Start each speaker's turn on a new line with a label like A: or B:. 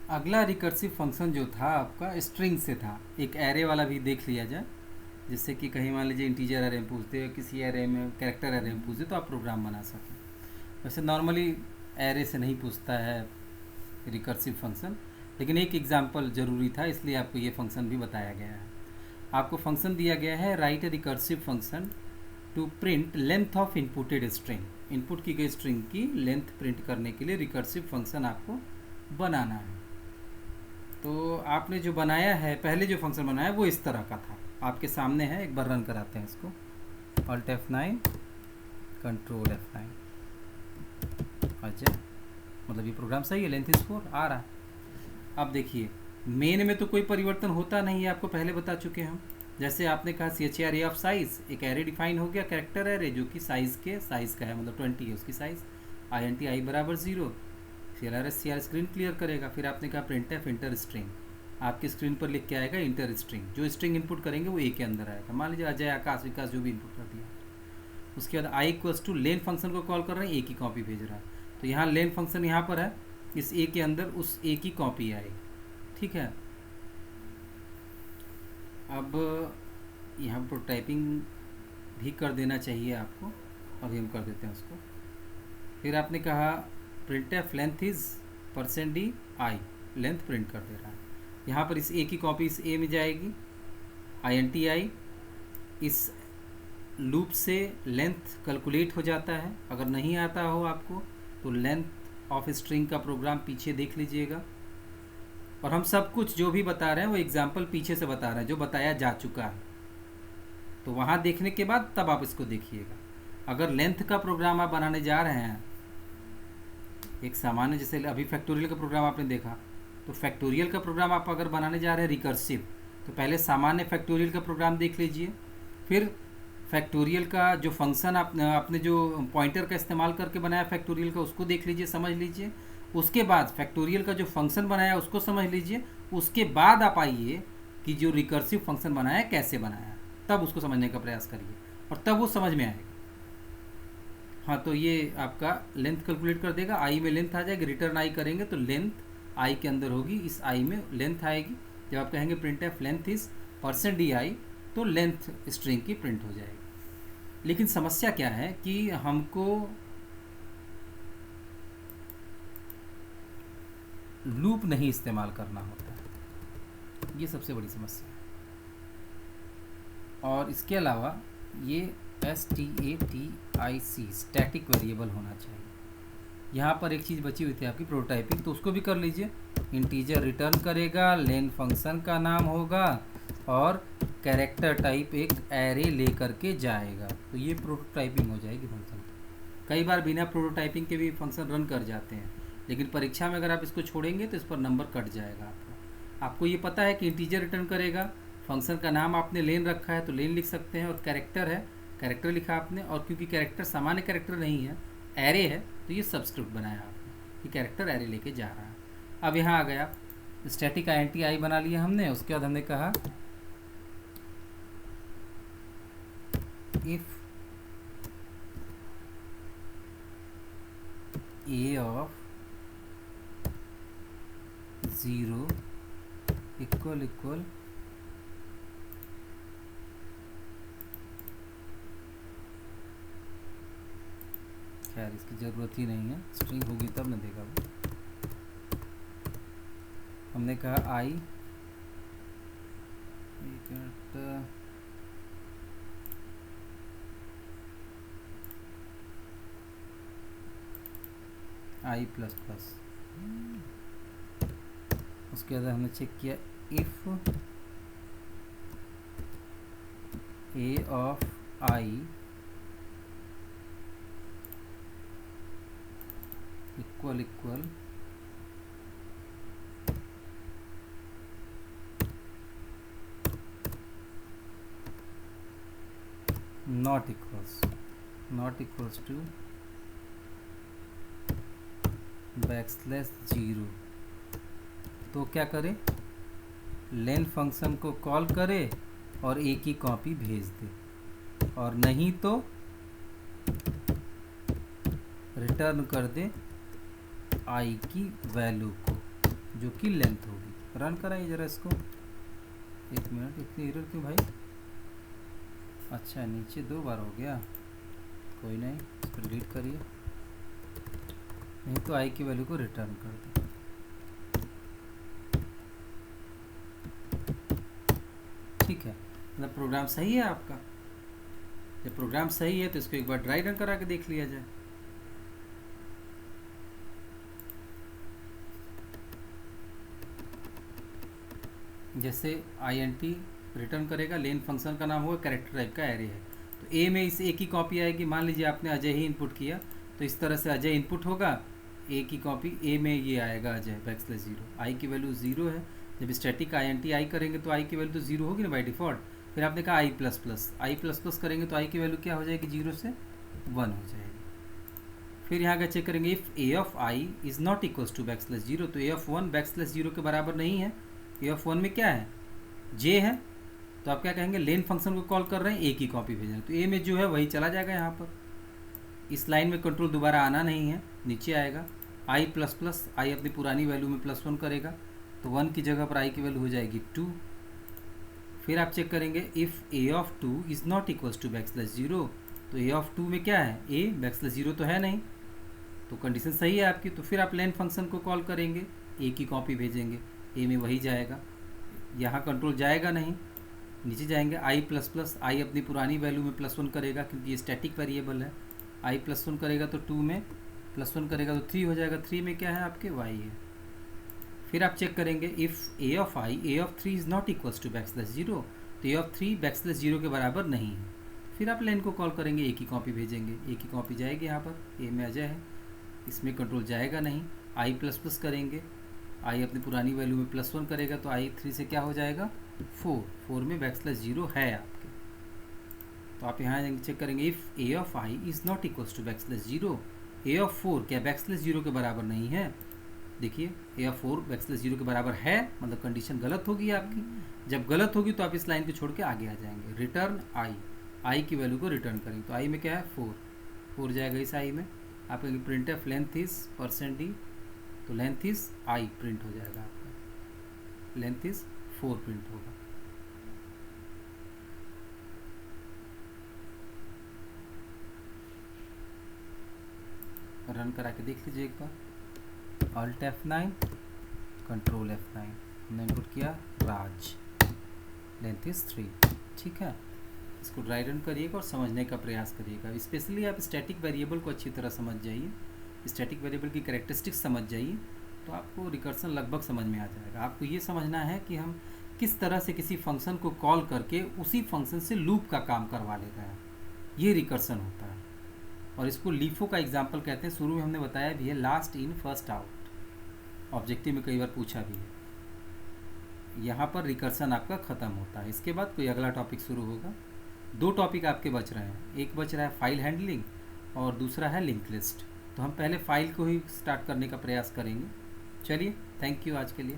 A: अगला recursive function जो था आपका स्ट्रिंग से था। एक एरे वाला भी देख लिया जाए, जिससे कि कहीं मान लीजिए इंटीजर एरे में पूछते हो, किसी एरे में कैरेक्टर एरे में पूछते तो आप प्रोग्राम बना सकें। वैसे नॉर्मली एरे से नहीं पूछता है रिकर्सिव फंक्शन, लेकिन एक एग्जांपल ज़रूरी था, इसलिए आपको ये फंक्शन भी बताया गया है। आपको फंक्शन दिया गया है right a recursive function to print length of inputted string. Input की गई स्ट्रिंग की लेंथ प्रिंट करने के लिए रिकर्सिव फंक्शन आपको बनाना है। तो आपने जो बनाया है, पहले जो फंक्शन बनाया वो इस तरह का था, आपके सामने है। एक बार रन कराते हैं इसको, Alt F9 कंट्रोल F9 अच्छा, मतलब ये प्रोग्राम सही है, लेंथ इज 4 आ रहा है। अब देखिए मेन में तो कोई परिवर्तन होता नहीं है, आपको पहले बता चुके हम। जैसे आपने कहा CHAR ऑफ साइज, एक एरे डिफाइन हो गया, कैरेक्टर एरे जो कि साइज़ का है, मतलब 20 है उसकी साइज़। INT I बराबर 0, CLR स्क्रीन क्लियर करेगा। फिर आपने कहा printf इंटर स्ट्रिंग, आपकी स्क्रीन पर लिख के आएगा इंटर स्ट्रिंग। जो स्ट्रिंग इनपुट करेंगे वो ए के अंदर आएगा, मान लीजिए अजय, आकाश, विकास जो भी इनपुट कर दिया। उसके बाद I equals two len function को कॉल कर रहे हैं, ए की कॉपी भेज रहा है। तो यहाँ लेन फंक्शन यहाँ पर है, इस ए के अंदर उस ए की कॉपी आएगी, ठीक है। अब यहाँ प्रोटाइपिंग भी कर देना चाहिए आपको, अभी हम कर देते हैं उसको। फिर आपने कहा printf length is %d i, length print कर दे रहा है। यहाँ पर इस ए की कॉपी इस ए में जाएगी, INTI, इस लूप से लेंथ कैलकुलेट हो जाता है। अगर नहीं आता हो आपको तो लेंथ ऑफ स्ट्रिंग का प्रोग्राम पीछे देख लीजिएगा। और हम सब कुछ जो भी बता रहे हैं वो एग्जाम्पल पीछे से बता रहे हैं, जो बताया जा चुका है। तो वहाँ देखने के बाद तब आप इसको देखिएगा। अगर लेंथ का प्रोग्राम आप बनाने जा रहे हैं, एक सामान्य, जैसे अभी फैक्टोरियल का प्रोग्राम आपने देखा, तो फैक्टोरियल का प्रोग्राम आप अगर बनाने जा रहे हैं रिकर्सिव, तो पहले सामान्य फैक्टोरियल का प्रोग्राम देख लीजिए। फिर फैक्टोरियल का जो फंक्शन आपने जो पॉइंटर का इस्तेमाल करके बनाया फैक्टोरियल का, उसको देख लीजिए, समझ लीजिए। उसके बाद फैक्टोरियल का जो फंक्शन बनाया उसको समझ लीजिए। उसके बाद आप आइए कि जो रिकर्सिव फंक्शन बनाया कैसे बनाया, तब उसको समझने का प्रयास करिए और तब वो समझ में आएगा। हाँ, तो ये आपका लेंथ कैलकुलेट कर देगा, आई में लेंथ आ जाएगी, रिटर्न आई करेंगे तो लेंथ आई के अंदर होगी, इस आई में लेंथ आएगी। जब आप कहेंगे printf लेंथ इज %di, तो लेंथ स्ट्रिंग की प्रिंट हो जाएगी। लेकिन समस्या क्या है कि हमको लूप नहीं इस्तेमाल करना होता है, ये सबसे बड़ी समस्या है। और इसके अलावा ये STATIC स्टैटिक वेरिएबल होना चाहिए। यहाँ पर एक चीज़ बची हुई थी आपकी प्रोटोटाइपिंग, तो उसको भी कर लीजिए। इंटीजर रिटर्न करेगा, लेन फंक्शन का नाम होगा और कैरेक्टर टाइप एक एरे लेकर के जाएगा। तो ये प्रोटोटाइपिंग हो जाएगी फंक्शन की। कई बार बिना प्रोटोटाइपिंग के भी फंक्शन रन कर जाते हैं, लेकिन परीक्षा में अगर आप इसको छोड़ेंगे तो इस पर नंबर कट जाएगा आपका। आपको ये पता है कि इंटीजर रिटर्न करेगा, फंक्शन का नाम आपने लेन रखा है तो लेन लिख सकते हैं, और कैरेक्टर है, कैरेक्टर लिखा आपने। और क्योंकि कैरेक्टर सामान्य कैरेक्टर नहीं है, एरे है, तो ये सबस्क्रिप्ट बनाया आपने कि कैरेक्टर एरे लेके जा रहा है। अब यहाँ आ गया स्टैटिक INTI बना लिया हमने। उसके बाद हमने कहा इफ a ऑफ 0 इक्वल खैर इसकी ज़रूरत ही नहीं है, स्ट्रिंग होगी तब न देगा वो। हमने कहा आई, एक मिनट, I++। उसके बाद हमने चेक किया if a of I equal not equals to \0, तो क्या करे, लेन फंक्शन को कॉल करे और ए की कॉपी भेज दे, और नहीं तो रिटर्न कर दे आई की वैल्यू को। जो कि लेंथ होगी। रन कराइए ज़रा इसको। 1 मिनट, इतनी एरर क्यों भाई? अच्छा नीचे 2 बार हो गया, कोई नहीं, इसको डिलीट करिए, नहीं तो आई की वैल्यू को रिटर्न कर दें। ठीक है, मतलब प्रोग्राम सही है आपका। जब प्रोग्राम सही है तो इसको एक बार ड्राई रन करा के देख लिया जाए। जैसे INT रिटर्न करेगा, लेन फंक्शन का नाम होगा, कैरेक्टर टाइप का एरे है, तो ए में इस ए की कॉपी आएगी। मान लीजिए आपने अजय ही इनपुट किया, तो इस तरह से अजय इनपुट होगा, ए की कॉपी ए में ये आएगा अजय बैकस्लैश 0। आई की वैल्यू 0 है। जब स्टैटिक INT आई करेंगे तो आई की वैल्यू तो 0 होगी ना बाई डिफ़ॉल्ट। फिर आपने कहा आई प्लस प्लस करेंगे तो आई की वैल्यू क्या हो जाएगी, 0 से 1 हो जाएगी। फिर यहाँ का चेक करेंगे, if a of i is not equals to backslash 0, तो ए ऑफ 1 बैकस्लैश 0 के बराबर नहीं है। ए ऑफ 1 में क्या है, जे है, तो आप क्या कहेंगे, लेन फंक्शन को कॉल कर रहे हैं, ए की कॉपी भेज रहे हैं, तो ए में जो है वही चला जाएगा यहाँ पर। इस लाइन में कंट्रोल दोबारा आना नहीं है, नीचे आएगा। आई प्लस प्लस, आई अपनी पुरानी वैल्यू में +1 करेगा, तो 1 की जगह पर आई की वैल्यू हो जाएगी 2। फिर आप चेक करेंगे, if a of 2 is not equals to backslash 0, तो ए ऑफ 2 में क्या है, ए, बैकस्लैश 0 तो है नहीं, तो कंडीशन सही है आपकी। तो फिर आप लेन फंक्शन को कॉल करेंगे, ए की कॉपी भेजेंगे, ए में वही जाएगा, यहाँ कंट्रोल जाएगा नहीं, नीचे जाएंगे। आई प्लस प्लस, आई अपनी पुरानी वैल्यू में +1 करेगा, क्योंकि ये स्टैटिक वेरिएबल है। आई +1 करेगा तो 2 में +1 करेगा तो 3 हो जाएगा, 3 में क्या है आपके, वाई है। फिर आप चेक करेंगे, if a of 3 is not equals to backslash 0, तो ए ऑफ 3 बैकस्लैश 0 के बराबर नहीं है। फिर आप लेन को कॉल करेंगे, ए की कॉपी भेजेंगे, ए की कॉपी जाएगी यहाँ पर, ए में अजय है, इसमें कंट्रोल जाएगा नहीं। आई प्लस प्लस करेंगे, आई अपनी पुरानी वैल्यू में +1 करेगा, तो आई 3 से क्या हो जाएगा, 4 में बैकस्लैश 0 है आपके। तो आप यहाँ चेक करेंगे, if a of i is not equals to backslash 0, a of 4 क्या बैकस्लैश 0 के बराबर नहीं है। देखिए, ए ऑफ 4 बैकस्लैश 0 के बराबर है, मतलब कंडीशन गलत होगी आपकी। जब गलत होगी तो आप इस लाइन को छोड़ के आगे आ जाएंगे। रिटर्न आई की वैल्यू को रिटर्न करेंगे, तो आई में क्या है, 4 जाएगा इस आई में। आप कहेंगे print F length is %d, तो लेंथ इज आई प्रिंट हो जाएगा आपका, लेंथ इज 4 प्रिंट होगा। रन करा के देख लीजिए एक बार। Alt F9, कंट्रोल F9, हमने इनपुट किया राज, लेंथ इज 3। ठीक है, इसको ड्राई रन करिएगा और समझने का प्रयास करिएगा। स्पेशली आप स्टैटिक वेरिएबल को अच्छी तरह समझ जाइए, स्टैटिक वेरिएबल की कैरेक्टरिस्टिक्स समझ जाइए, तो आपको रिकर्सन लगभग समझ में आ जाएगा। आपको ये समझना है कि हम किस तरह से किसी फंक्शन को कॉल करके उसी फंक्शन से लूप का काम करवा लेते हैं, ये रिकर्सन होता है। और इसको लीफो का एग्जाम्पल कहते हैं। शुरू में हमने बताया भी है, last in first out, objective में कई बार पूछा भी है। यहाँ पर रिकर्सन आपका ख़त्म होता है। इसके बाद कोई अगला टॉपिक शुरू होगा। 2 टॉपिक आपके बच रहे हैं, एक बच रहा है फाइल हैंडलिंग और दूसरा है लिंक लिस्ट। तो हम पहले फाइल को ही स्टार्ट करने का प्रयास करेंगे। चलिए, थैंक यू आज के लिए।